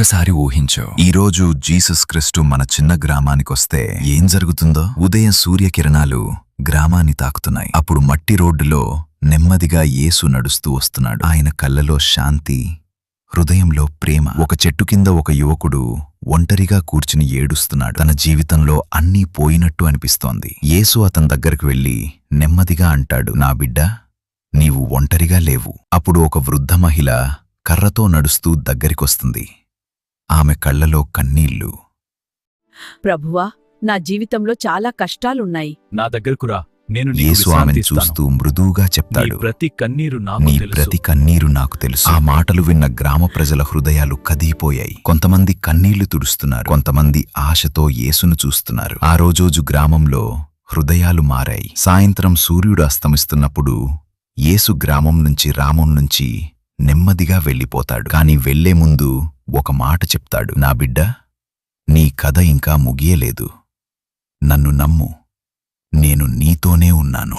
ఒక్కసారి ఊహించో, ఈరోజు జీసస్ క్రీస్తు మన చిన్న గ్రామానికొస్తే ఏం జరుగుతుందో. ఉదయం సూర్యకిరణాలు గ్రామాన్ని తాకుతున్నాయి. అప్పుడు మట్టి రోడ్డులో నెమ్మదిగా యేసు నడుస్తూ వస్తున్నాడు. ఆయన కళ్ళలో శాంతి, హృదయంలో ప్రేమ. ఒక చెట్టు కింద ఒక యువకుడు ఒంటరిగా కూర్చుని ఏడుస్తున్నాడు. తన జీవితంలో అన్నీ పోయినట్టు అనిపిస్తోంది. యేసు అతని దగ్గరకు వెళ్లి నెమ్మదిగా అంటాడు, నా బిడ్డా, నీవు ఒంటరిగా లేవు. అప్పుడు ఒక వృద్ధ మహిళ కర్రతో నడుస్తూ దగ్గరికొస్తుంది. ఆమె కళ్ళలో కన్నీళ్లు. ప్రభువా, నా జీవితంలో చాలా కష్టాలున్నాయి. నా దగ్గరకు రా, నేను నీకు యేసు ఆమెను విశ్రాంతి ఇస్తాను. చూస్తూ మృదువుగా నీ చెప్తాడు, ప్రతి కన్నీరు నాకు నీ తెలుసు. ప్రతి కన్నీరు నాకు తెలుసు. ఆ మాటలు విన్న గ్రామ ప్రజల హృదయాలు కదిగిపోయాయి. కొంతమంది కన్నీళ్లు తుడుస్తున్నారు, కొంతమంది ఆశతో యేసును చూస్తున్నారు. ఆ రోజు గ్రామంలో హృదయాలు మారాయి. సాయంత్రం సూర్యుడు అస్తమిస్తున్నప్పుడు యేసు గ్రామం నుంచి నెమ్మదిగా వెళ్ళిపోతాడు. కాని వెళ్లే ముందు ఒక మాట చెప్తాడు, నా బిడ్డా, నీ కథ ఇంకా ముగియలేదు. నన్ను నమ్ము, నేను నీతోనే ఉన్నాను.